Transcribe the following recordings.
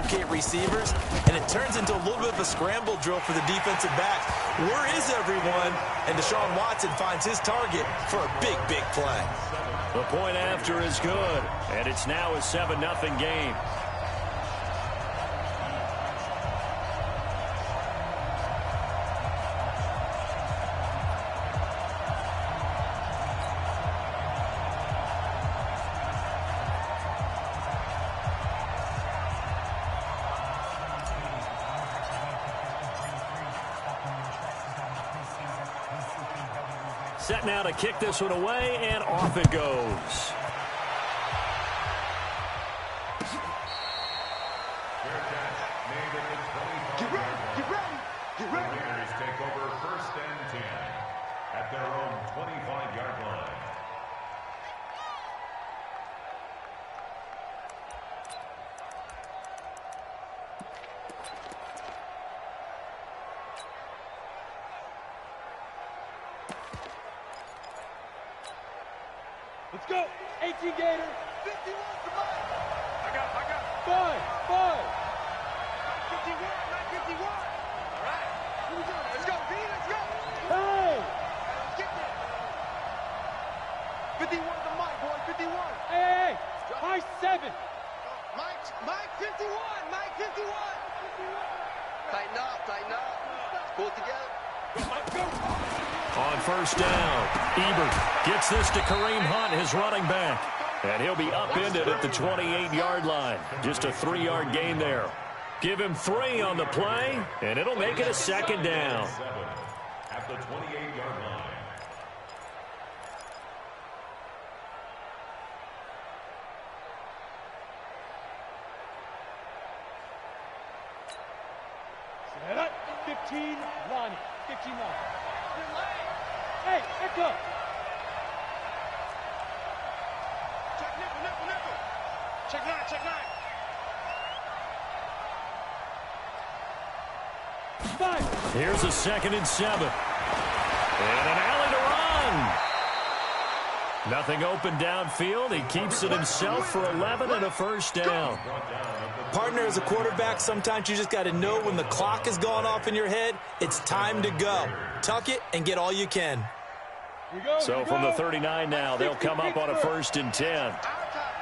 locate receivers, and it turns into a little bit of a scramble drill for the defensive backs. Where is everyone? And Deshaun Watson finds his target for a big, big play. The point after is good, and it's now a 7-0 game. Set now to kick this one away, and off it goes. Get ready, get ready, get ready. Bears take over 1st and 10 at their own 25-yard line. Let's go. 18 Gator. 51 to Mike. I got. 5. 51. 51. All right. Here we go. Let's go, B. Let's go. Hey. Let's get there. 51 to Mike, boy. 51. Hey. Mike 7. Mike 51. Mike 51. Tighten up. Pull it together. Let's go. On 1st down, Ebert gets this to Kareem Hunt, his running back. And he'll be upended at the 28-yard line. Just a 3-yard gain there. Give him 3 on the play, and it'll make it a 2nd down. At the 28-yard line. Set up. 15, Lonnie. 15, Lonnie. Hey, echo. Check nickel. Check 9. 5. Here's a 2nd and 7. And an alley to run. Nothing open downfield. He keeps it himself for 11 and a 1st down. Partner, as a quarterback, sometimes you just got to know when the clock is going off in your head, it's time to go. Tuck it and get all you can. So from the 39 now, they'll come up on a 1st and 10. Our time.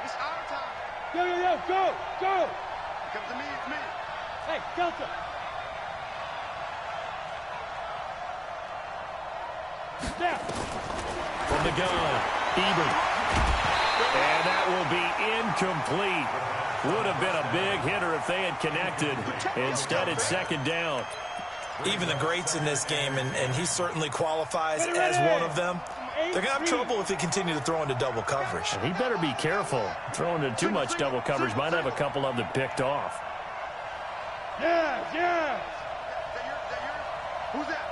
It's our time. Yo. Go. Come to me. It's me. Hey, Delta. Snap. From the gun, Ebert. And that will be incomplete. Would have been a big hitter if they had connected. Instead, it's 2nd down. Even the greats in this game, and he certainly qualifies as one of them, they're going to have trouble if they continue to throw into double coverage. And he better be careful. Throwing into too much double coverage might have a couple of them picked off. Yes. Who's that?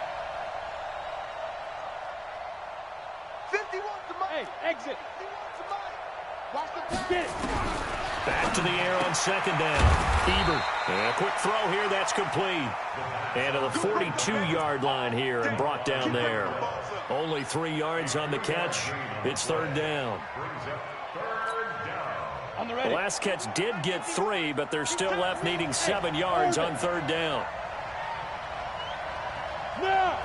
51 to Mike. Hey, exit. 51 to Mike. Watch the pass. Get it. Back to the air on 2nd down. Ebert. And a quick throw here. That's complete. And to the 42-yard line here and brought down there. Only 3 yards on the catch. It's 3rd down. The last catch did get 3, but they're still left needing 7 yards on 3rd down. Now.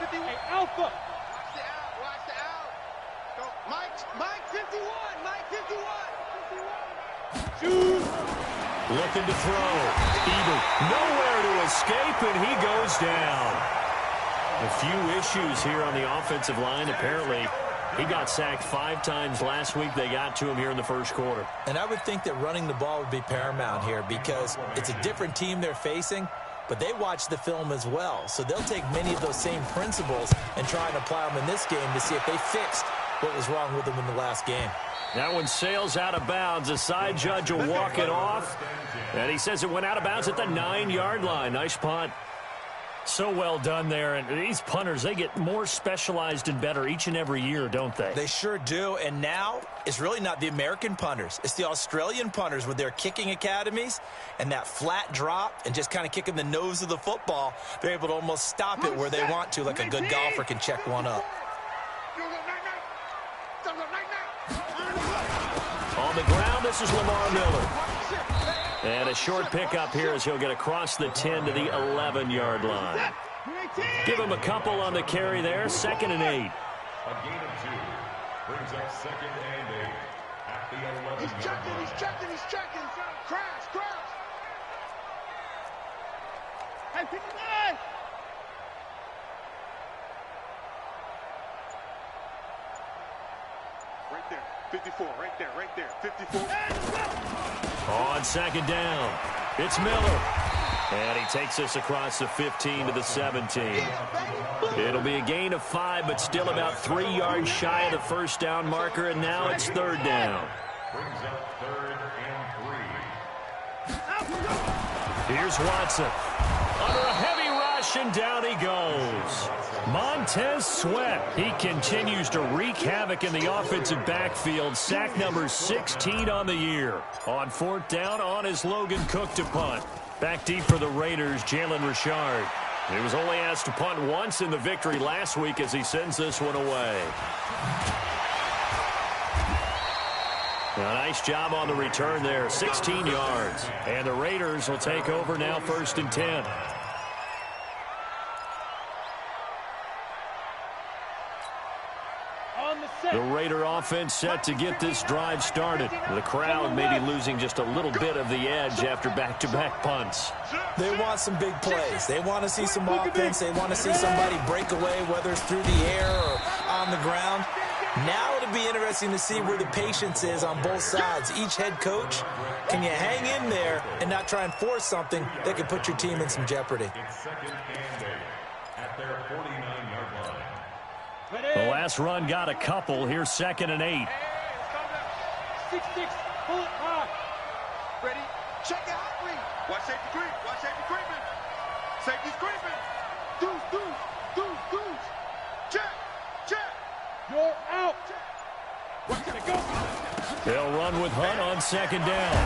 Hey, Alpha. Watch the out. Go. Mike 51. Mike 51. Shoot. Looking to throw. Ebert nowhere to escape, and he goes down. A few issues here on the offensive line. Apparently, he got sacked 5 times last week. They got to him here in the 1st quarter. And I would think that running the ball would be paramount here because it's a different team they're facing, but they watch the film as well. So they'll take many of those same principles and try and apply them in this game to see if they fixed what was wrong with them in the last game. That one sails out of bounds. The side judge will walk it off. And he says it went out of bounds at the 9-yard line. Nice punt. So well done there. And these punters, they get more specialized and better each and every year, don't they? They sure do. And now it's really not the American punters. It's the Australian punters with their kicking academies and that flat drop and just kind of kicking the nose of the football. They're able to almost stop it where they want to, like a good golfer can check one up. On the ground, this is Lamar Miller. And a short pickup here as he'll get across the 10 to the 11-yard line. Give him a couple on the carry there. 2nd and 8. A gain of 2 brings up 2nd and 8 at the 11-yard line. He's checking. Crash. Hey, 59! Right there, 54, right there, 54. On 2nd down, it's Miller. And he takes us across the 15 to the 17. It'll be a gain of 5, but still about 3 yards shy of the first down marker, and now it's 3rd down. Brings up 3rd and 3. Here's Watson. Under a heavy rush, and down he goes. Montez Sweat. He continues to wreak havoc in the offensive backfield. Sack number 16 on the year. On 4th down, on is Logan Cook to punt. Back deep for the Raiders, Jalen Richard. He was only asked to punt once in the victory last week as he sends this one away. A nice job on the return there, 16 yards. And the Raiders will take over now, 1st and 10. The Raider offense set to get this drive started. The crowd maybe losing just a little bit of the edge after back-to-back punts. They want some big plays. They want to see some offense. They want to see somebody break away, whether it's through the air or on the ground. Now it'll be interesting to see where the patience is on both sides. Each head coach, can you hang in there and not try and force something that could put your team in some jeopardy? It's 2nd and 8 at their 49-yard line. The last run got a couple. Here's 2nd and 8. 6-6, pull it high. Ready? Check it out, read. Watch safety creep. Safety's creeping. Deuce. Check. You're out. Watch it go. They'll run with Hunt on 2nd down.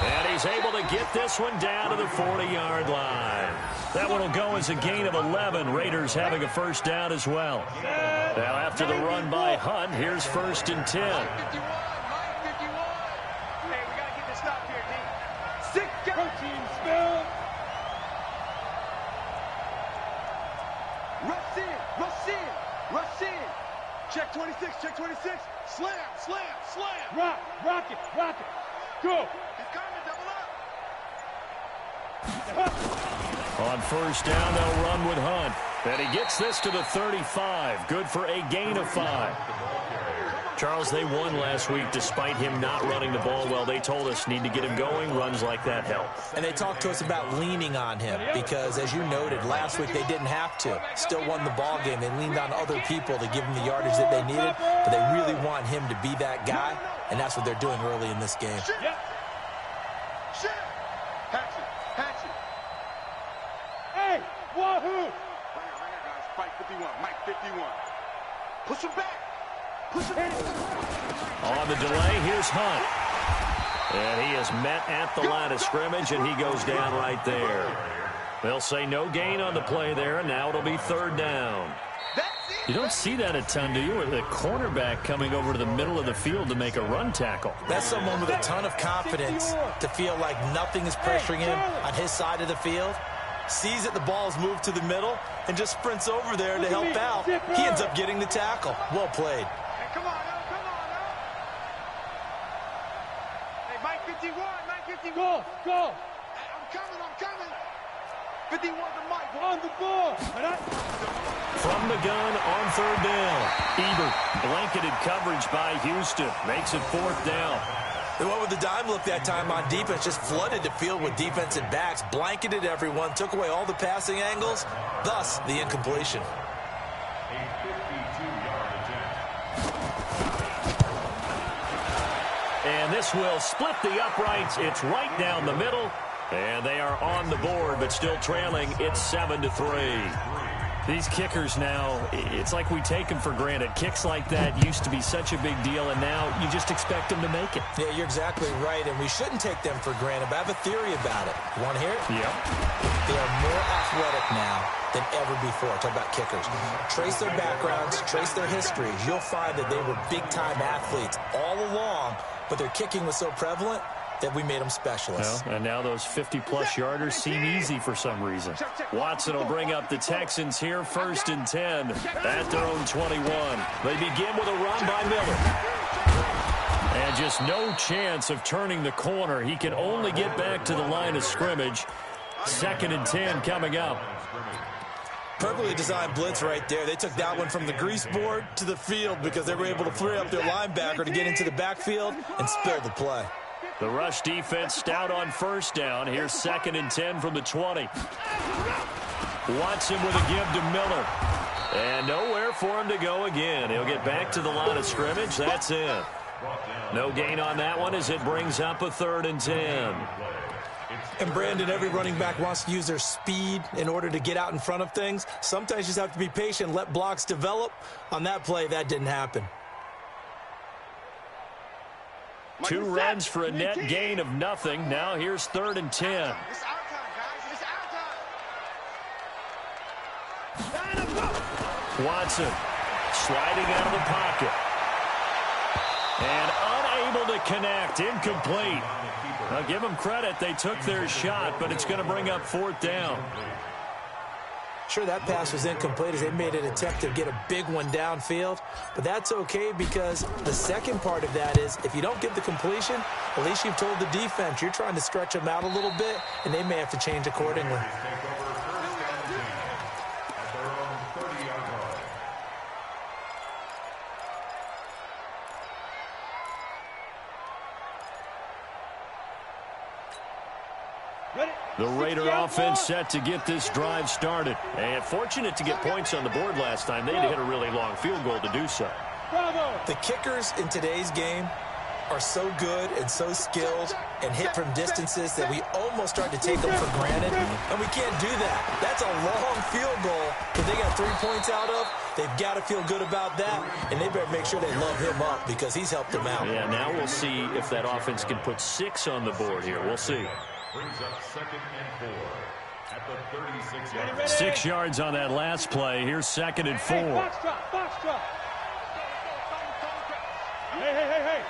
And he's able to get this one down to the 40-yard line. That one will go as a gain of 11. Raiders having a 1st down as well. Now after the run by Hunt, here's 1st and 10. Hey, we got to get this stop here, D. 6 protein spill. Rush in. Check 26. Slam. Rock it. Go. He's coming, double up. On 1st down, they'll run with Hunt. And he gets this to the 35. Good for a gain of 5. Charles, they won last week despite him not running the ball well. They told us need to get him going. Runs like that help. And they talked to us about leaning on him because, as you noted, last week they didn't have to. Still won the ball game. They leaned on other people to give him the yardage that they needed, but they really want him to be that guy, and that's what they're doing early in this game. Hatchet. Hey, wahoo! Right here, guys. Mike 51. Push him back. On the delay, here's Hunt. And he is met at the line of scrimmage, and he goes down right there. They'll say no gain on the play there, and now it'll be 3rd down. You don't see that a ton, do you? With a cornerback coming over to the middle of the field to make a run tackle. That's someone with a ton of confidence to feel like nothing is pressuring him on his side of the field. Sees that the ball's moved to the middle and just sprints over there to help out. He ends up getting the tackle. Well played. Come on, now. Hey, Mike 51. Go. Hey, I'm coming. 51 to Mike, on the ball. From the gun on 3rd down. Ebert, blanketed coverage by Houston. Makes it 4th down. They went with the dime look that time on defense, just flooded the field with defensive backs, blanketed everyone, took away all the passing angles, thus the incompletion. And this will split the uprights. It's right down the middle. And they are on the board, but still trailing. It's 7-3. These kickers now, it's like we take them for granted. Kicks like that used to be such a big deal, and now you just expect them to make it. Yeah, you're exactly right, and we shouldn't take them for granted, but I have a theory about it. You want to hear it? Yeah. They are more athletic now than ever before. Talk about kickers. Trace their backgrounds, trace their histories. You'll find that they were big-time athletes all along, but their kicking was so prevalent that we made them specialists. Well, and now those 50-plus yarders seem easy for some reason. Watson will bring up the Texans here, 1st and 10 at their own 21. They begin with a run by Miller. And just no chance of turning the corner. He can only get back to the line of scrimmage. 2nd and 10 coming up. Perfectly designed blitz right there. They took that one from the grease board to the field because they were able to free up their linebacker to get into the backfield and spill the play. The rush defense stout on 1st down. Here's 2nd and 10 from the 20. Watson with a give to Miller. And nowhere for him to go again. He'll get back to the line of scrimmage. That's it. No gain on that one as it brings up a 3rd and 10. And, Brandon, every running back wants to use their speed in order to get out in front of things. Sometimes you just have to be patient, let blocks develop. On that play, that didn't happen. 2 runs for a net gain of nothing. Now here's 3rd and 10. It's our time, guys. It's our time. Watson sliding out of the pocket. And unable to connect. Incomplete. Now give them credit. They took their shot, but it's going to bring up 4th down. Sure, that pass was incomplete as they made an attempt to get a big one downfield, but that's okay because the second part of that is if you don't get the completion, at least you've told the defense you're trying to stretch them out a little bit, and they may have to change accordingly. The Raider offense set to get this drive started. And fortunate to get points on the board last time. They had to hit a really long field goal to do so. The kickers in today's game are so good and so skilled and hit from distances that we almost start to take them for granted, and we can't do that. That's a long field goal that they got 3 points out of. They've got to feel good about that, and they better make sure they love him up because he's helped them out. Yeah, now we'll see if that offense can put 6 on the board here. We'll see. Brings up 2nd and 4 at the 36-yard line. 6 yards on that last play. Here's 2nd and 4. Box drop, box drop. Hey.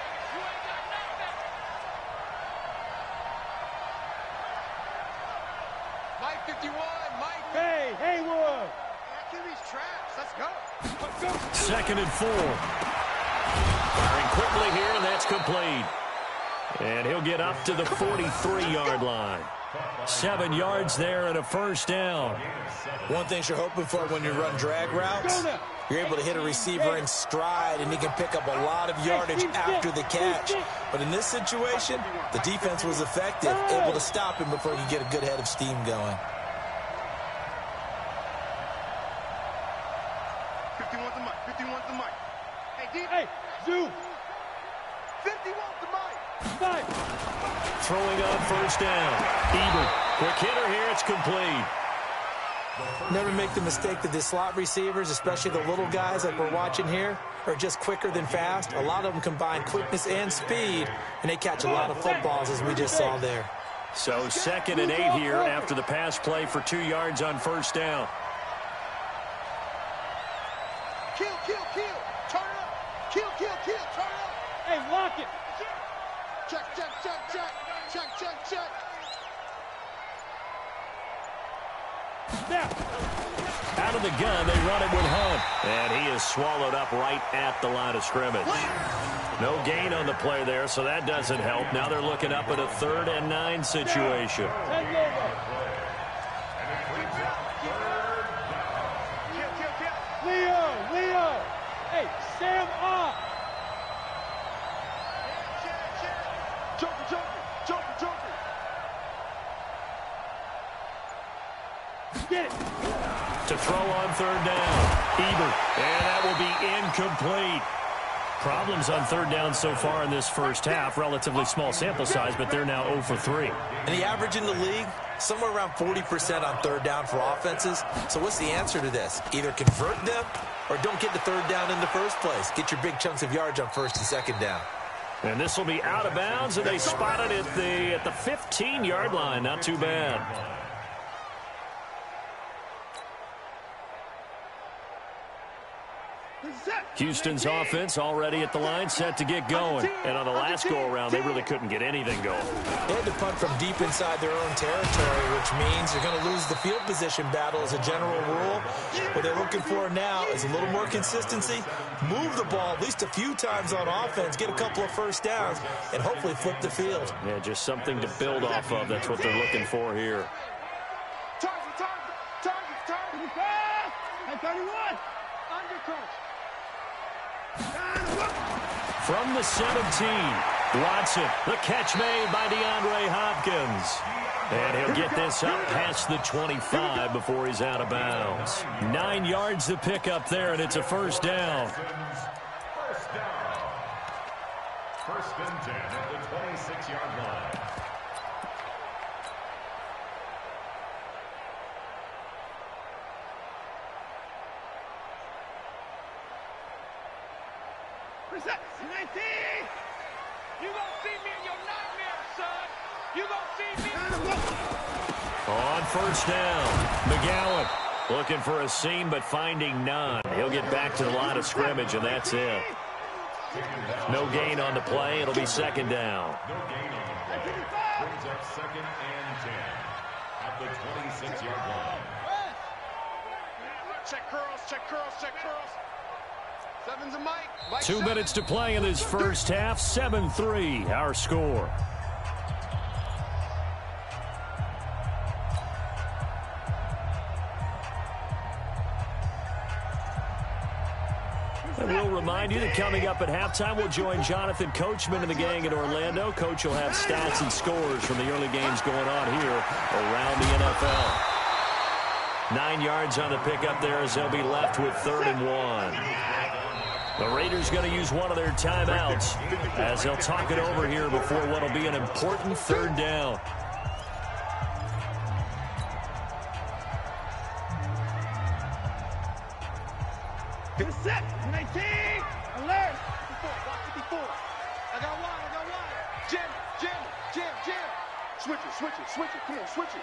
Mike 51, Mike. Hey, Haywood. That QB's trash. Let's go. 2nd and 4. Firing quickly here, and that's complete. And he'll get up to the 43-yard line. 7 yards there and a 1st down. One thing you're hoping for when you run drag routes, you're able to hit a receiver in stride, and he can pick up a lot of yardage after the catch. But in this situation, the defense was effective, able to stop him before you get a good head of steam going. 51's the mic. 51's the mic. Hey, D. Hey, Zoo. 51's the mic. Throwing on 1st down. Ebert, quick hitter here. It's complete. Never make the mistake that the slot receivers, especially the little guys like we're watching here, are just quicker than fast. A lot of them combine quickness and speed, and they catch a lot of footballs, as we just saw there. So 2nd and 8 here after the pass play for 2 yards on 1st down. Kill. Turn up. Kill. Turn up. Hey, lock it. Check. Now. Out of the gun, they run it with Hunt. And he is swallowed up right at the line of scrimmage. No gain on the play there, so that doesn't help. Now they're looking up at a 3rd and 9 situation. Leo. Hey, Sam off. Joker. Get it. To throw on 3rd down. Ebert. And that will be incomplete. problems on third down so far in this first half. Relatively small sample size, but they're now 0 for 3. And the average in the league, somewhere around 40% on third down for offenses. So what's the answer to this? Either convert them or don't get the third down in the first place. Get your big chunks of yards on first and second down. And this will be out of bounds, and they spot it at the 15-yard line. Not too bad. Houston's offense already at the line, set to get going. And on the last go-around, they really couldn't get anything going. They had to punt from deep inside their own territory, which means they're going to lose the field position battle as a general rule. What they're looking for now is a little more consistency, move the ball at least a few times on offense, get a couple of first downs, and hopefully flip the field. Yeah, just something to build off of. That's what they're looking for here. Target. 31. Undercut. From the 17, Watson, the catch made by DeAndre Hopkins. And he'll get this up past the 25 before he's out of bounds. 9 yards to pick up there, and it's a first down. First and 10 at the 26-yard line. You gonna see me in your nightmares, son. You gonna see me. On first down, McGowan looking for a seam but finding none. He'll get back to the line of scrimmage, and that's it. No gain on the play. It'll be second down. No gain on the play. Brings up second and 10 at the 26-yard line. Check curls. 7's a Mike. 2 minutes to play in this first half. 7-3, our score. And we'll remind you that coming up at halftime, we'll join Jonathan Coachman and the gang in Orlando. Coach will have stats and scores from the early games going on here around the NFL. 9 yards on the pickup there as they'll be left with 3rd and 1. The Raiders going to use one of their timeouts as they'll talk it over here before what will be an important third down. Set. 19. Alert. 54. I got one. Jam. Switch it. Come on, switch it.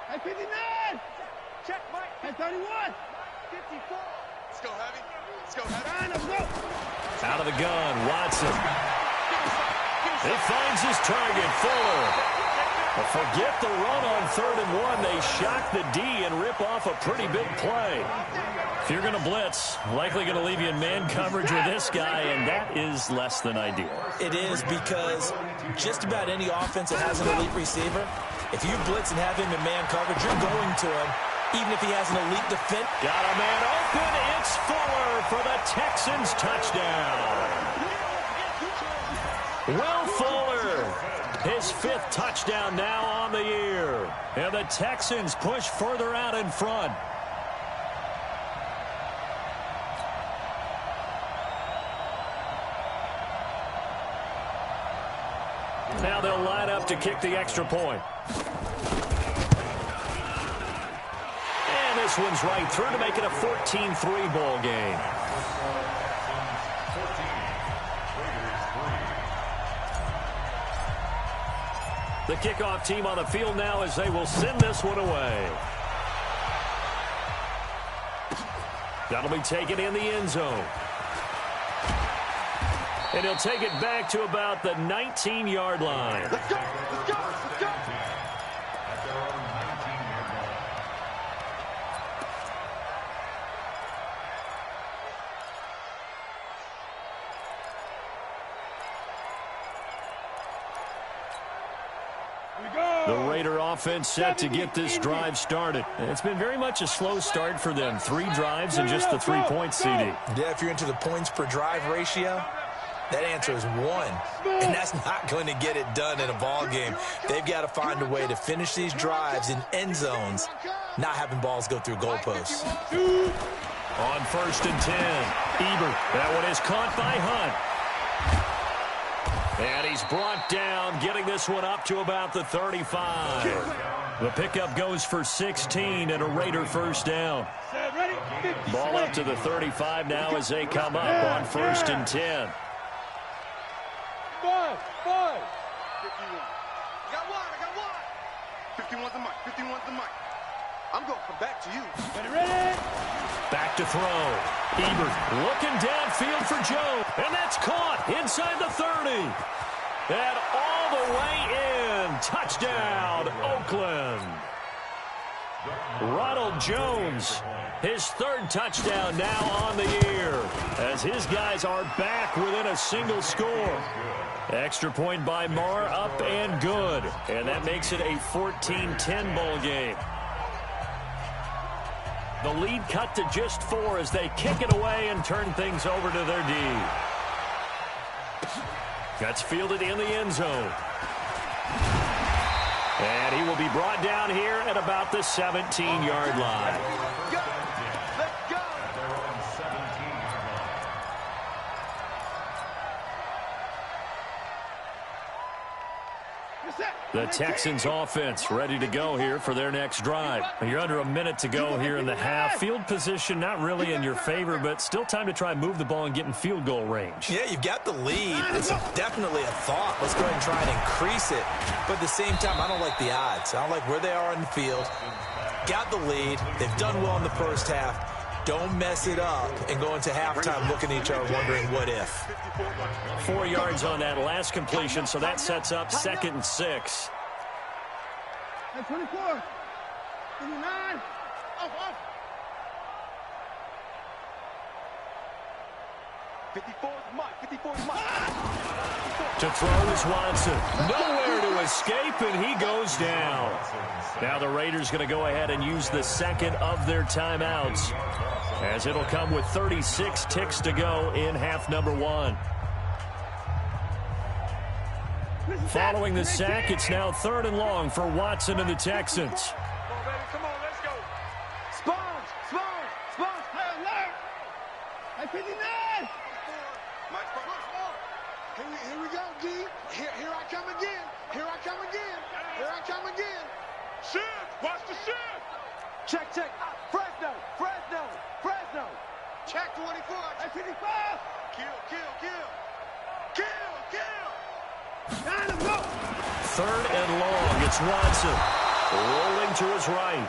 Hey, 59. Check, Mike. Hey, 31. 54. Let's go heavy. Let's go. Out of the gun, Watson. He finds his target, Fuller. But forget the run on 3rd and 1. They shock the D and rip off a pretty big play. If you're going to blitz, likely going to leave you in man coverage with this guy, and that is less than ideal. It is, because just about any offense that has an elite receiver, if you blitz and have him in man coverage, you're going to him, even if he has an elite defense. Got a man open. It's Fuller for the Texans touchdown. Will Fuller, his 5th touchdown now on the year. And the Texans push further out in front. Now they'll line up to kick the extra point. And this one's right through to make it a 14-3 ball game. The kickoff team on the field now as they will send this one away. That'll be taken in the end zone. And he'll take it back to about the 19-yard line. Let's go. The Raider offense set to get this drive started. It's been very much a slow start for them. 3 drives and just the 3 points, CD. Yeah, if you're into the points per drive ratio, That answer is 1, and that's not going to get it done in a ball game. They've got to find a way to finish these drives in end zones, not having balls go through goalposts. On 1st and 10, Ebert. That one is caught by Hunt. And he's brought down, getting this one up to about the 35. The pickup goes for 16 and a Raider first down. Ball up to the 35 now as they come up on 1st and 10. 5. 51. I got one. 51's the mic. 51's the mic. I'm going to come back to you. Ready? Back to throw. Ebert looking downfield for Joe. And that's caught inside the 30. And all the way in. Touchdown, Oakland. Ronald Jones, his 3rd touchdown now on the year, as his guys are back within a single score. Extra point by Marr, up and good. And that makes it a 14-10 ball game. The lead cut to just 4 as they kick it away and turn things over to their D. That's fielded in the end zone. And he will be brought down here at about the 17-yard line. Let's go. The Texans offense ready to go here for their next drive. You're under a minute to go here in the half. Field position not really in your favor, but still time to try and move the ball and get in field goal range. Yeah, you've got the lead. It's definitely a thought. Let's go ahead and try and increase it. But at the same time, I don't like the odds. I don't like where they are on the field. Got the lead. They've done well in the first half. Don't mess it up and go into halftime looking at each other wondering what if. 4 yards on that last completion, so that sets up 2nd and 6. 24. 29. Off. 54's Mike. 54's Mike. To throw is Watson. Nowhere to escape, and he goes down. Now the Raiders going to go ahead and use the 2nd of their timeouts, as it'll come with 36 ticks to go in half number 1. Following the sack, it's now 3rd and long for Watson and the Texans. Come on, let's go. Sponge. High alert. At 59. Here we go, D. Here I come again. Shift. Watch the shift. Check. Fresno. Check 24. At 55. Kill. 3rd and long. It's Watson rolling to his right.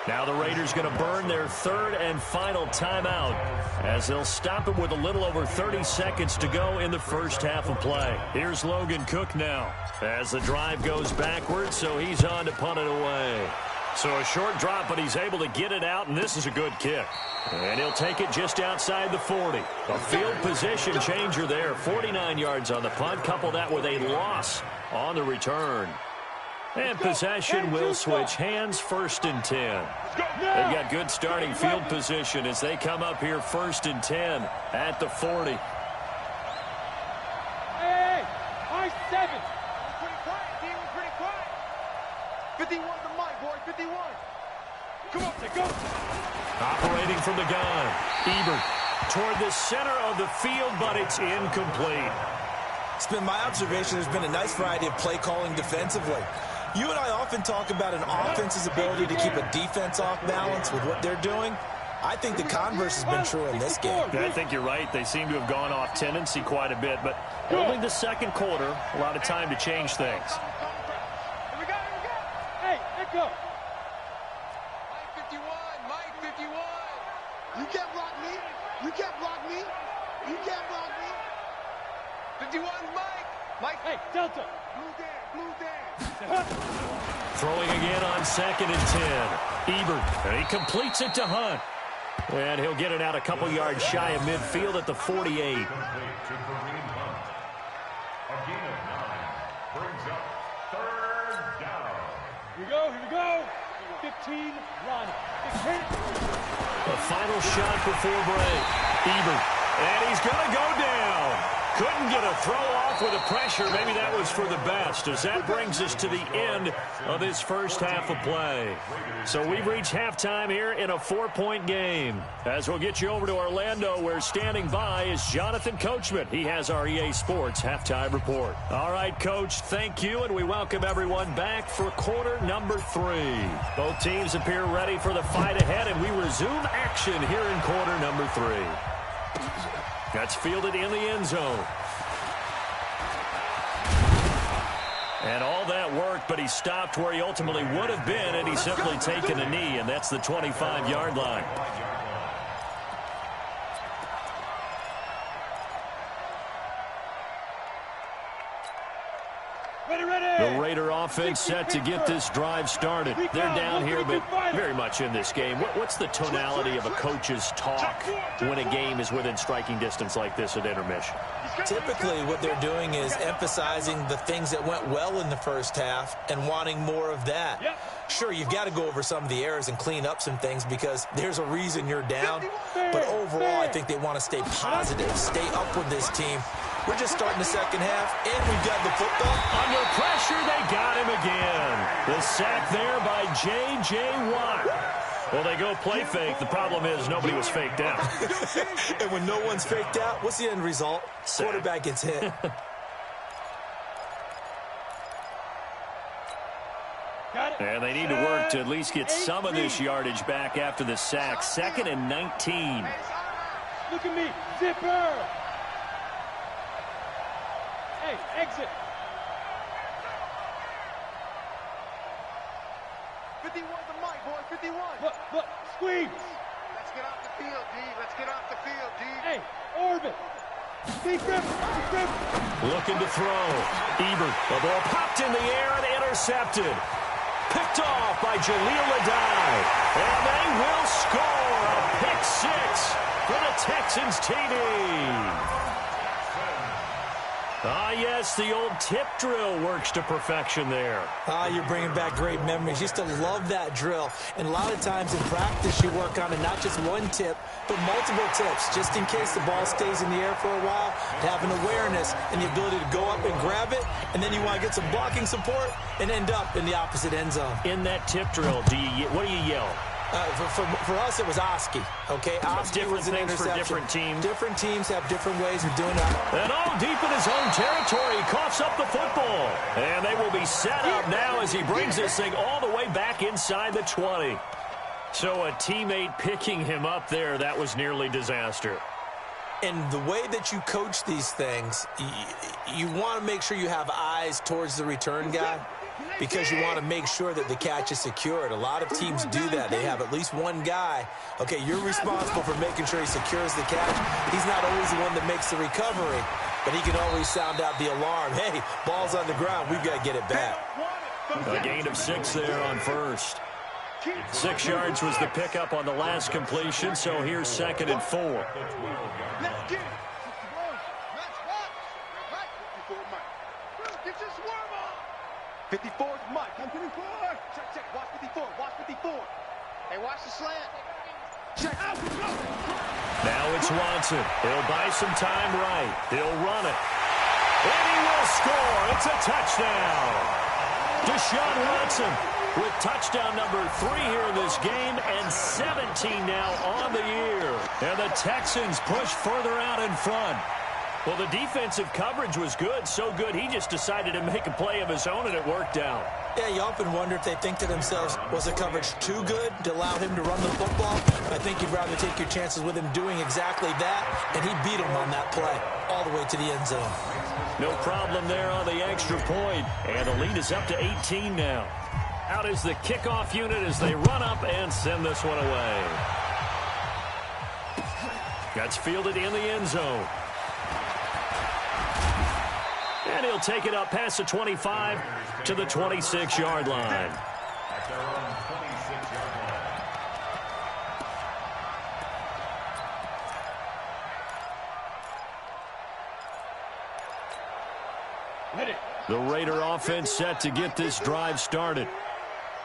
Now the Raiders going to burn their 3rd and final timeout, as they'll stop it with a little over 30 seconds to go in the first half of play. Here's Logan Cook now as the drive goes backwards, so he's on to punt it away. So a short drop, but he's able to get it out, and this is a good kick. And he'll take it just outside the 40. A field position changer there. 49 yards on the punt. Couple that with a loss on the return. And possession will switch hands, 1st and 10. They've got good starting field position as they come up here 1st and 10 at the 40. Hey, high 7. Pretty quiet, D. We're pretty quiet. 51's the mic, boy. 51. Come on, go. Operating from the gun. Ebert toward the center of the field, but it's incomplete. It's been my observation there's been a nice variety of play calling defensively. You and I often talk about an offense's ability to keep a defense off balance with what they're doing. I think the converse has been true in this game. I think you're right. They seem to have gone off tendency quite a bit, but only the 2nd quarter, a lot of time to change things. Here we go. Hey, let go. Mike 51. You can't block me. 51's Mike. Hey, Delta. Blue Dan. Throwing again on 2nd and 10. Ebert, and he completes it to Hunt. And he'll get it out a couple yards shy of midfield at the 48. A gain of 9 brings up 3rd down. Here we go. 15, run. The final shot before break. Ebert, and he's going to go down. Couldn't get a throw off with the pressure. Maybe that was for the best, as that brings us to the end of this first half of play. So we've reached halftime here in a 4-point game. As we'll get you over to Orlando, where standing by is Jonathan Coachman. He has our EA Sports halftime report. All right, Coach, thank you, and we welcome everyone back for quarter number 3. Both teams appear ready for the fight ahead, and we resume action here in quarter number 3. That's fielded in the end zone. And all that worked, but he stopped where he ultimately would have been, and he's simply taken a knee, and that's the 25-yard line. The Raider offense set to get this drive started. They're down here, but very much in this game. What's the tonality of a coach's talk when a game is within striking distance like this at intermission? Typically, what they're doing is emphasizing the things that went well in the first half and wanting more of that. Sure, you've got to go over some of the errors and clean up some things because there's a reason you're down. But overall, I think they want to stay positive, stay up with this team. We're just starting the second half, and we've got the football. Under pressure, they got him again. The sack there by J.J. Watt. Well, they go play fake. The problem is nobody was faked out. And when no one's faked out, what's the end result? Sack. Quarterback gets hit. And they need to work to at least get some of this yardage back after the sack. 2nd and 19. Look at me, zipper. Hey, exit. 51 the mic, boy, 51. Look, squeeze. Let's get off the field, D. Let's get off the field, D. Hey, orbit. Deep grip. Looking to throw. Ebert. The ball popped in the air and intercepted. Picked off by Jaleel Adai. And they will score a pick 6 for the Texans TD. Yes, the old tip drill works to perfection there. You're bringing back great memories. Used to love that drill. And a lot of times in practice, you work on it, not just one tip, but multiple tips, just in case the ball stays in the air for a while, to have an awareness and the ability to go up and grab it, and then you want to get some blocking support and end up in the opposite end zone. In that tip drill, what do you yell? For us, it was Oski. Okay, Oski was an interception. For different teams. Different teams have different ways of doing that. And all deep in his own territory, he coughs up the football. And they will be set up now as he brings this thing all the way back inside the 20. So a teammate picking him up there, that was nearly disaster. And the way that you coach these things, you want to make sure you have eyes towards the return guy, because you want to make sure that the catch is secured. A lot of teams do that. They have at least one guy. Okay, you're responsible for making sure he secures the catch. He's not always the one that makes the recovery, but he can always sound out the alarm. Hey, ball's on the ground. We've got to get it back. A gain of 6 there on first. 6 yards was the pickup on the last completion, so here's 2nd and 4. 54 is Mike. 54. Check. Watch 54. Watch 54. Hey, watch the slant. Check. Now it's Watson. He'll buy some time right. He'll run it. And he will score. It's a touchdown. Deshaun Watson with touchdown number 3 here in this game, and 17 now on the year. And the Texans push further out in front. Well, the defensive coverage was good, so good he just decided to make a play of his own, and it worked out. Yeah, you often wonder if they think to themselves, was the coverage too good to allow him to run the football? I think you'd rather take your chances with him doing exactly that, and he beat him on that play all the way to the end zone. No problem there on the extra point, and the lead is up to 18 now. Out is the kickoff unit as they run up and send this one away. That's fielded in the end zone. And he'll take it up past the 25 to the 26-yard line. At their own 26-yard line. The Raider offense set to get this drive started.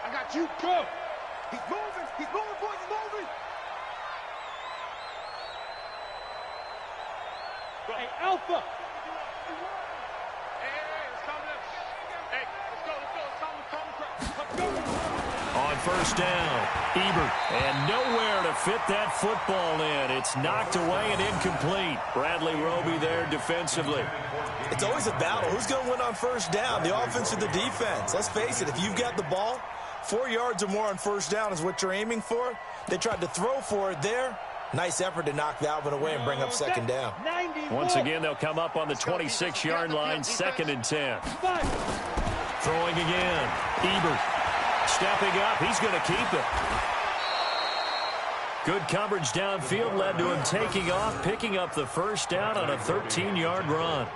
I got you. Go. He's moving. He's moving, boys. He's moving. Hey, Alpha. On first down, Ebert, and nowhere to fit that football in. It's knocked away and incomplete. Bradley Roby there defensively. It's always a battle. Who's going to win on first down, the offense or the defense? Let's face it, if you've got the ball, 4 yards or more on first down is what you're aiming for. They tried to throw for it there. Nice effort to knock that one away and bring up second down. Once again, they'll come up on the 26-yard line, 2nd and 10. Throwing again, Ebert. Stepping up, he's going to keep it. Good coverage downfield led to him taking off, picking up the first down on a 13-yard run.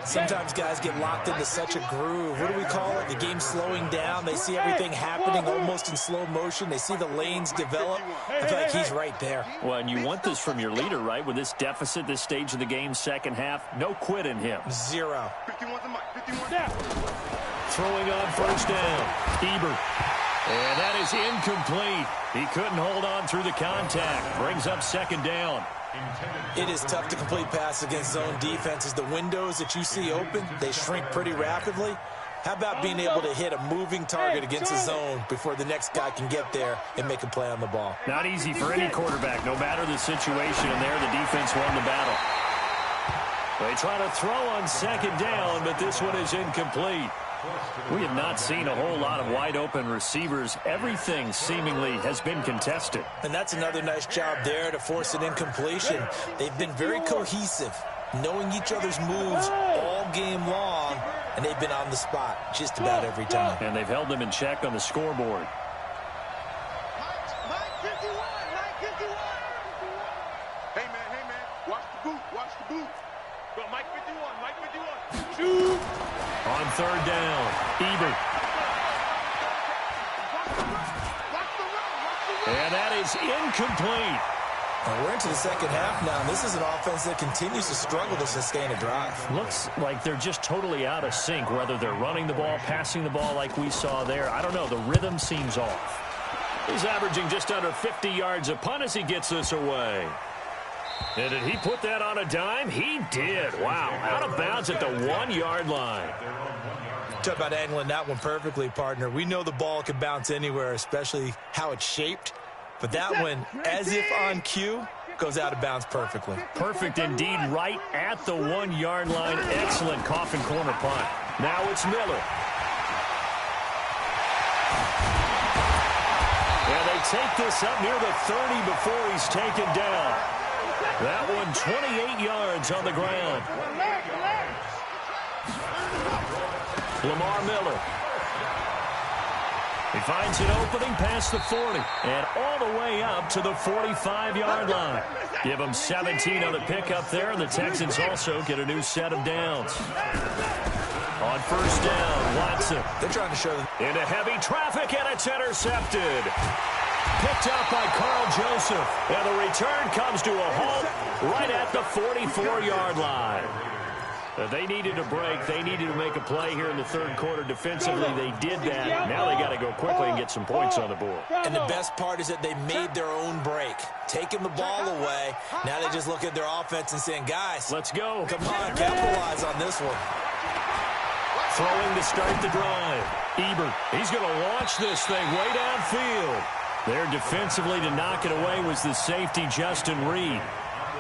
Sometimes guys get locked into such a groove. What do we call it? The game's slowing down. They see everything happening almost in slow motion. They see the lanes develop. I feel like he's right there. Well, and you want this from your leader, right? With this deficit, this stage of the game, second half, no quit in him. 0. Throwing on first down, Ebert. And that is incomplete. He couldn't hold on through the contact. Brings up second down. It is tough to complete passes against zone defenses. The windows that you see open, they shrink pretty rapidly. How about being able to hit a moving target against a zone before the next guy can get there and make a play on the ball? Not easy for any quarterback, no matter the situation. And there, the defense won the battle. They try to throw on second down, but this one is incomplete. We have not seen a whole lot of wide-open receivers. Everything seemingly has been contested. And that's another nice job there to force an incompletion. They've been very cohesive, knowing each other's moves all game long, and they've been on the spot just about every time. And they've held them in check on the scoreboard. Mike 51, Mike 51. Hey, man, watch the boot, watch the boot. Go, Mike 51, Mike 51. Shoot! On third down, Ebert. And that is incomplete. Well, we're into the second half now, and this is an offense that continues to struggle to sustain a drive. Looks like they're just totally out of sync, whether they're running the ball, passing the ball like we saw there. I don't know. The rhythm seems off. He's averaging just under 50 yards a punt as he gets this away. And did he put that on a dime? He did. Wow. Out of bounds at the 1-yard line. Talk about angling that one perfectly, partner. We know the ball can bounce anywhere, especially how it's shaped. But that one, as if on cue, goes out of bounds perfectly. Perfect indeed, right at the 1-yard line. Excellent coffin corner punt. Now it's Miller. And they take this up near the 30 before he's taken down. That one 28 yards on the ground. Lamar Miller. He finds an opening past the 40 and all the way up to the 45-yard line. Give him 17 on the pickup there, and the Texans also get a new set of downs. On first down, Watson. They're trying to show them. Into heavy traffic, and it's intercepted. Picked up by Carl Joseph. And the return comes to a halt right at the 44-yard line. They needed a break. They needed to make a play here in the third quarter defensively. They did that. Now they got to go quickly and get some points on the board. And the best part is that they made their own break. Taking the ball away. Now they just look at their offense and saying, guys, let's go. Come on, capitalize on this one. Throwing to start the drive. Ebert, he's going to launch this thing way downfield. There defensively to knock it away was the safety, Justin Reed.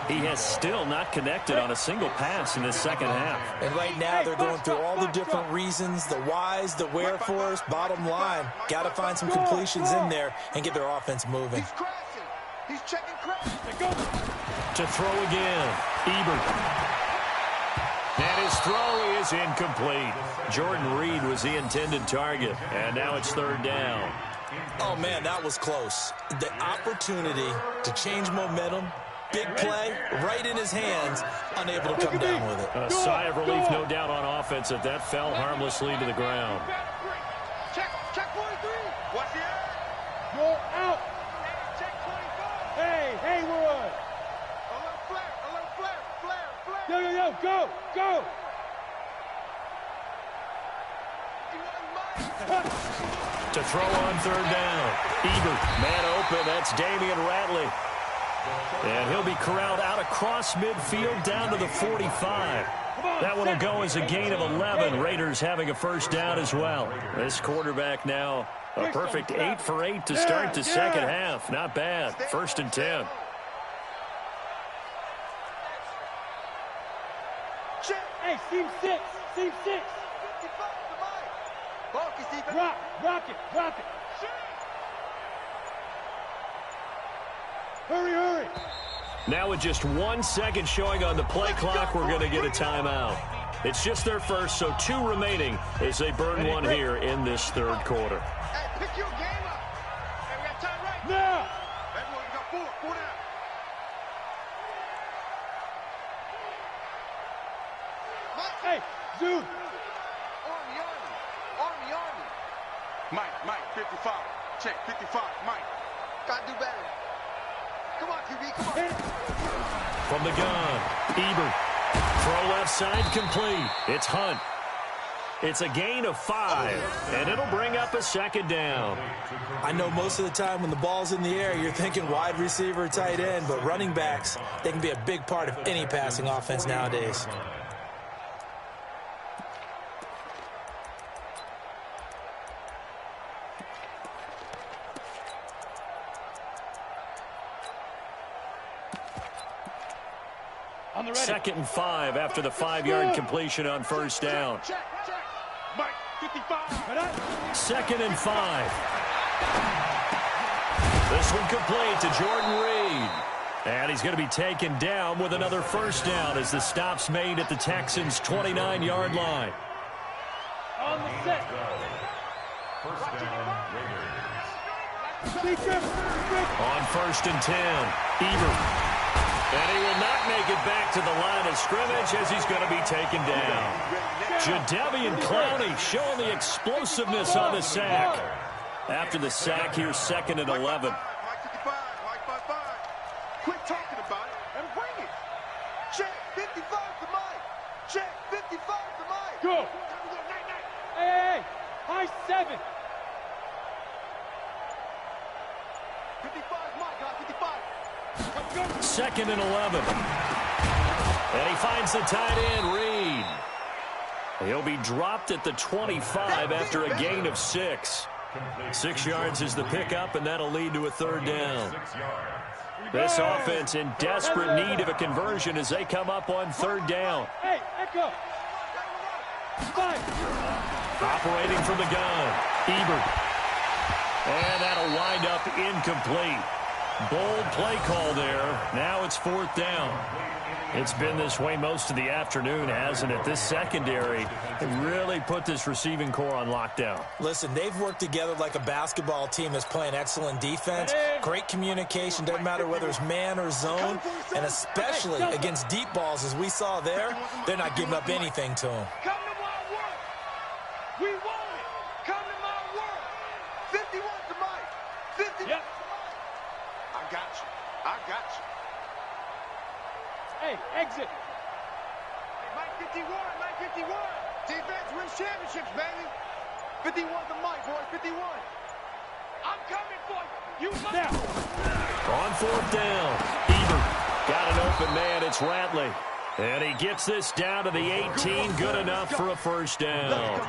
He has still not connected on a single pass in this second half. And right now they're going through all the different reasons, the whys, the wherefores. Bottom line, got to find some completions in there and get their offense moving. He's checking crashing. To throw again, Ebert. And his throw is incomplete. Jordan Reed was the intended target, and now it's third down. Oh, man, that was close. The opportunity to change momentum, big play, right in his hands, unable to come down with it. A sigh of relief, no doubt, on offense that fell harmlessly to the ground. Check 43. What's the end? Go out. Check 25. Hey, Haywood. A little flare. Yo, go. To throw on third down. Ebert, man open. That's Damian Ratley. And he'll be corralled out across midfield down to the 45. That one will go as a gain of 11. Raiders having a first down as well. This quarterback now a perfect 8 for 8 to start the second half. Not bad. 1st and 10. Hey, team 6. Team 6. Rock it. Hurry. Now with just 1 second showing on the play clock, we're going to get a timeout. It's just their first, so 2 remaining as they burn one here in this third quarter. Hey, pick your game up. Hey, we got time right now. Everyone, we got 4 down. Hey, Zoom. Army. Mike, 55. Check, 55, Mike. Gotta do better. Come on, QB, come on. From the gun, Ebert. Throw left side complete. It's Hunt. It's a gain of 5, and it'll bring up a second down. I know most of the time when the ball's in the air, you're thinking wide receiver, tight end, but running backs, they can be a big part of any passing offense nowadays. Second and 5 after the 5-yard completion on first down. Check. Mike, 55. Second and 5. This one complete to Jordan Reed. And he's going to be taken down with another first down as the stop's made at the Texans' 29-yard line. On the set. First down, Raiders. On 1st and 10, Ebert. And he will not make it back to the line of scrimmage as he's going to be taken down. Jadeveon Clowney showing the explosiveness on the sack. After the sack, here's 2nd and 11. Mike 55. Quit talking about it and bring it. Check, 55 to Mike. Check, 55 to Mike. Go. Hey, high 7. 55 Mike, got 55. 2nd and 11. And he finds the tight end, Reed. He'll be dropped at the 25 after a gain of 6. 6 yards is the pickup, and that'll lead to a third down. This offense in desperate need of a conversion as they come up on third down. Hey, Echo. 5. Operating from the gun, Ebert. And that'll wind up incomplete. Bold play call there. Now it's 4th down. It's been this way most of the afternoon, hasn't it? This secondary really put this receiving core on lockdown. Listen, they've worked together like a basketball team that's playing excellent defense. Great communication, doesn't matter whether it's man or zone, and especially against deep balls as we saw there, they're not giving up anything to them. Come to my work. We want it. Come to my work. 51 to Mike. 50. Yep. I got you. Hey, exit. Hey, Mike 51. Defense wins championships, baby. 51 to Mike, boy. 51. I'm coming for you. Now. On 4th down, Ebert got an open man. It's Ratley. And he gets this down to the 18. Good enough for a first down.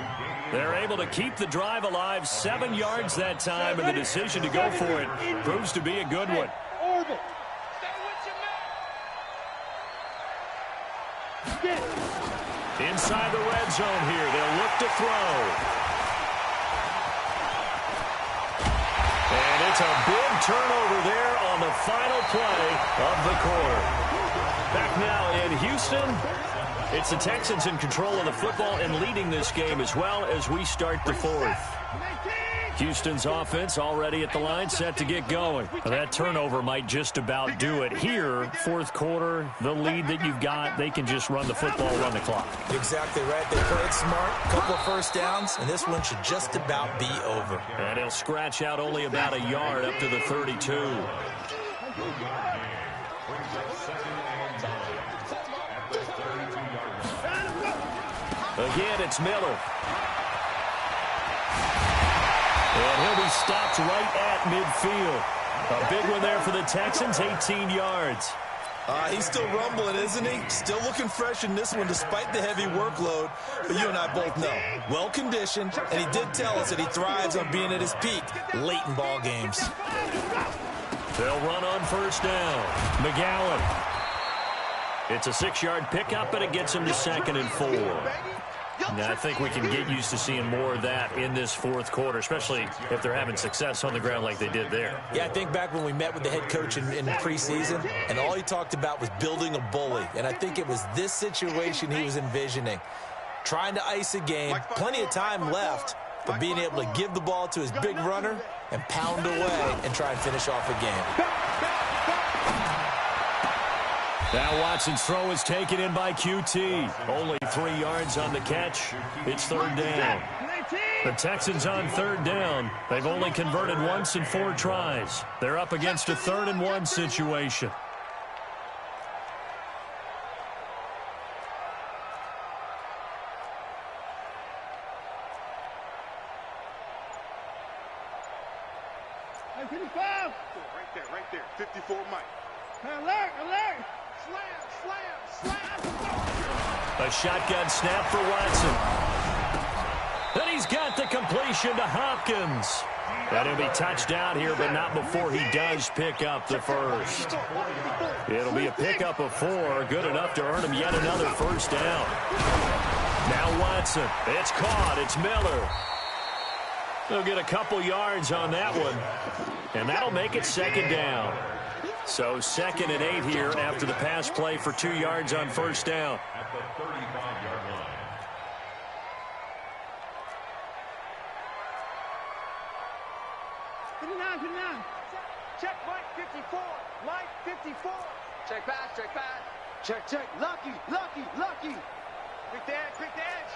They're able to keep the drive alive. 7 yards that time, and the decision to go for it proves to be a good one. Orbit. Inside the red zone here. They'll look to throw. And it's a big turnover there on the final play of the quarter. Back now in Houston. It's the Texans in control of the football and leading this game as well as we start the 4th. Houston's offense already at the line, set to get going. That turnover might just about do it. Here, 4th quarter, the lead that you've got, they can just run the football, run the clock. Exactly right. They played smart, couple of first downs, and this one should just about be over. And he'll scratch out only about a yard up to the 32. Again, it's Miller. And he'll be stopped right at midfield. A big one there for the Texans, 18 yards. He's still rumbling, isn't he? Still looking fresh in this one despite the heavy workload. But you and I both know, well-conditioned, and he did tell us that he thrives on being at his peak late in ball games. They'll run on first down. McGowan. It's a 6-yard pickup, and it gets him to 2nd and 4. Now, I think we can get used to seeing more of that in this fourth quarter, especially if they're having success on the ground like they did there. Yeah, I think back when we met with the head coach in preseason, and all he talked about was building a bully. And I think it was this situation he was envisioning. Trying to ice a game, plenty of time left, but being able to give the ball to his big runner and pound away and try and finish off a game. Now Watson's throw is taken in by QT. Only 3 yards on the catch. It's 3rd down. The Texans on 3rd down. They've only converted once in 4 tries. They're up against a 3rd and 1 situation. Right there. 54 Mike. Alert! Slam! A shotgun snap for Watson. Then he's got the completion to Hopkins. And he'll be touched out here, but not before he does pick up the first. It'll be a pickup of 4, good enough to earn him yet another first down. Now Watson. It's caught. It's Miller. They'll get a couple yards on that one. And that'll make it 2nd down. So 2nd and 8 here after the pass play for 2 yards on first down. At the 35-yard line. Check Mike 54. Mike 54. Check pass. Check. Lucky. Quick the edge.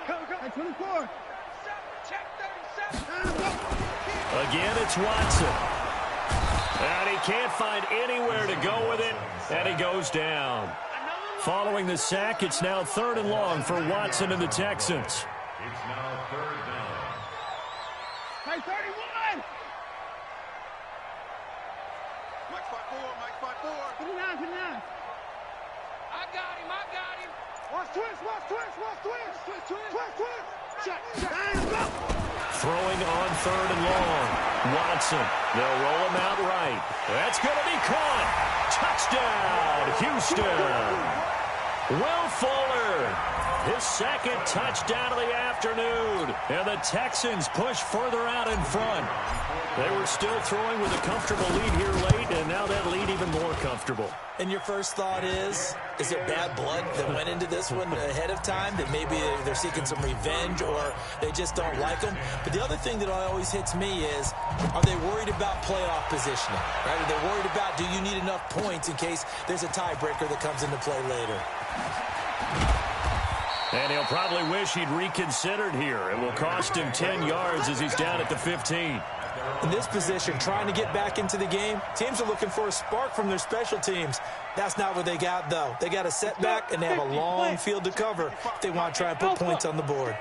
Go. 24. Check 37. Again, it's Watson. And he can't find anywhere to go with it, and he goes down. Following the sack, it's now 3rd and long for Watson and the Texans. It's now 3rd down. Hey, 31! Mike 5-4. 29. I got him. Watch twist. Check. Throwing on 3rd and long. Watson. They'll roll him out right. That's going to be caught. Touchdown, Houston. Will Fuller. His 2nd touchdown of the afternoon. And the Texans push further out in front. They were still throwing with a comfortable lead here late, and now that lead even more comfortable. And your first thought is it bad blood that went into this one ahead of time, that maybe they're seeking some revenge or they just don't like them? But the other thing that always hits me is, are they worried about playoff positioning? Right? Are they worried about, do you need enough points in case there's a tiebreaker that comes into play later? And he'll probably wish he'd reconsidered here. It will cost him 10 yards as he's down at the 15. In this position, trying to get back into the game, teams are looking for a spark from their special teams. That's not what they got, though. They got a setback, and they have a long field to cover if they want to try and put points on the board.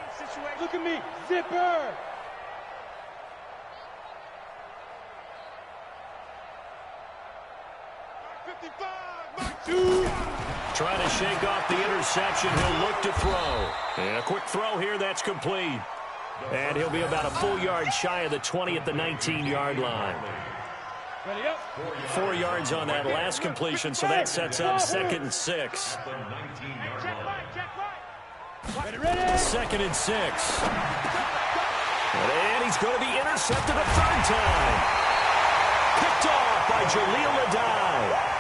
Look at me. Zipper. Trying to shake off the interception. He'll look to throw. And a quick throw here. That's complete. And he'll be about a full yard shy of the 20 at the 19-yard line. 4 yards on that last completion, so that sets up 2nd and 6. 2nd and 6. And he's going to be intercepted a 3rd time. Picked off by Jaleel Adai.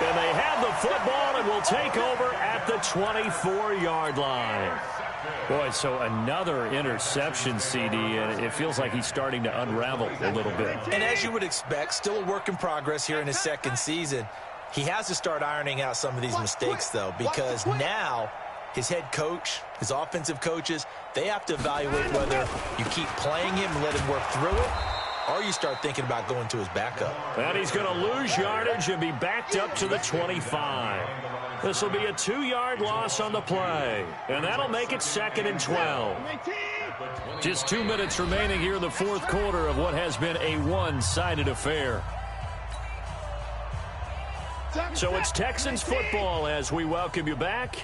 And they have the football and will take over at the 24-yard line. Boy, so another interception, CD, and it feels like he's starting to unravel a little bit. And as you would expect, still a work in progress here in his 2nd season. He has to start ironing out some of these mistakes, though, because now his head coach, his offensive coaches, they have to evaluate whether you keep playing him and let him work through it, or you start thinking about going to his backup. And he's going to lose yardage and be backed up to the 25. This will be a 2-yard loss on the play, and that'll make it 2nd and 12. Just 2 minutes remaining here in the fourth quarter of what has been a one-sided affair. So it's Texans football as we welcome you back.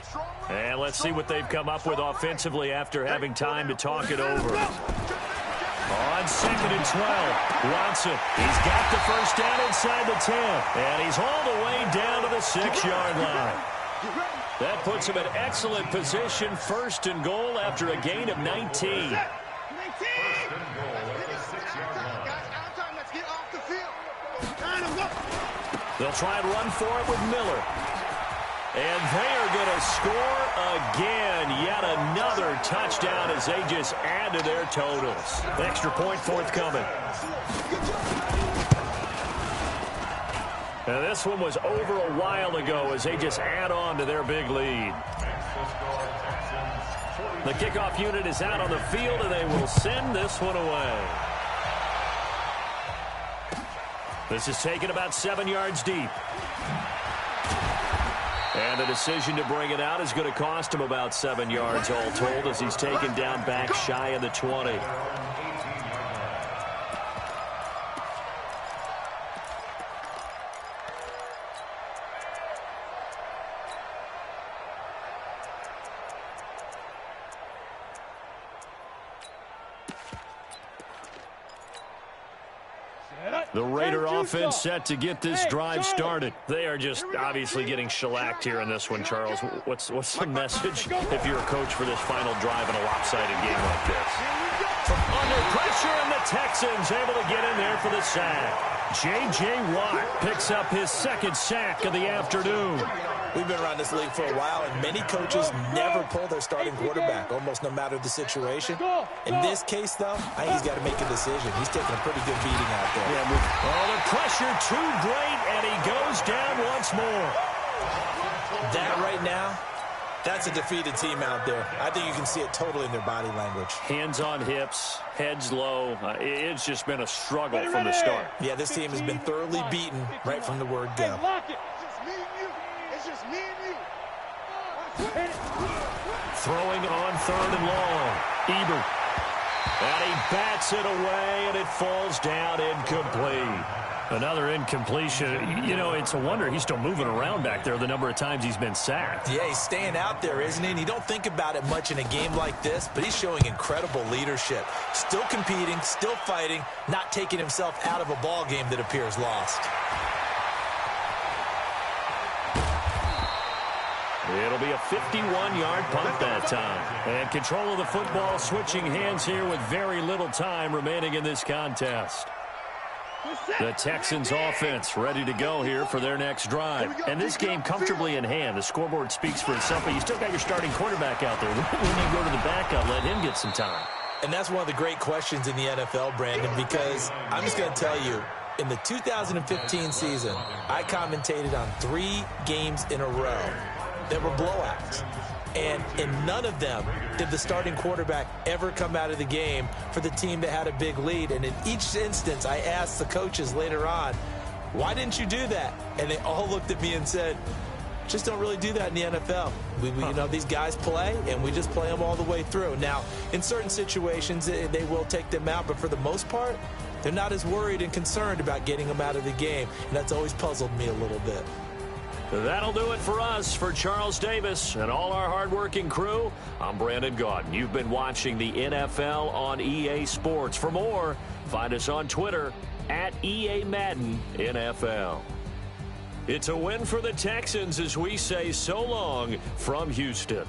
And let's see what they've come up with offensively after having time to talk it over. On 2nd and 12, Watson. He's got the first down inside the 10. And he's all the way down to the 6-yard line. That puts him in excellent position, 1st and goal after a gain of 19. They'll try and run for it with Miller. And they are going to score again. Yet another touchdown as they just add to their totals. Extra point forthcoming. Now this one was over a while ago as they just add on to their big lead. The kickoff unit is out on the field, and they will send this one away. This is taken about 7 yards deep. And the decision to bring it out is going to cost him about 7 yards all told as he's taken down back shy of the 20. The Raider offense set to get this drive started. They are just obviously getting shellacked here in this one, Charles. What's the message if you're a coach for this final drive in a lopsided game like this? From under pressure, and the Texans able to get in there for the sack. J.J. Watt picks up his 2nd sack of the afternoon. We've been around this league for a while, and many coaches never pull their starting quarterback, almost no matter the situation. In this case, though, I think he's got to make a decision. He's taking a pretty good beating out there. The pressure too great, and he goes down once more. That right now, that's a defeated team out there. I think you can see it totally in their body language. Hands on hips, heads low. It's just been a struggle from the start. Yeah, this team has been thoroughly beaten right from the word go. Throwing on 3rd and long. Ebert. And he bats it away, and it falls down incomplete. Another incompletion. You know, it's a wonder he's still moving around back there the number of times he's been sacked. Yeah, he's staying out there, isn't he? And you don't think about it much in a game like this, but he's showing incredible leadership. Still competing, still fighting, not taking himself out of a ball game that appears lost. It'll be a 51-yard punt that time. And control of the football switching hands here with very little time remaining in this contest. The Texans offense ready to go here for their next drive. And this game comfortably in hand. The scoreboard speaks for itself, but you still got your starting quarterback out there. When you go to the backup, let him get some time. And that's one of the great questions in the NFL, Brandon, because I'm just going to tell you, in the 2015 season, I commentated on 3 games in a row that were blowouts. And in none of them did the starting quarterback ever come out of the game for the team that had a big lead. And in each instance, I asked the coaches later on, why didn't you do that? And they all looked at me and said, just don't really do that in the NFL. You know, these guys play, and we just play them all the way through. Now, in certain situations, they will take them out, but for the most part, they're not as worried and concerned about getting them out of the game. And that's always puzzled me a little bit. That'll do it for us. For Charles Davis and all our hardworking crew, I'm Brandon Gaudin. You've been watching the NFL on EA Sports. For more, find us on Twitter at EA Madden NFL. It's a win for the Texans as we say so long from Houston.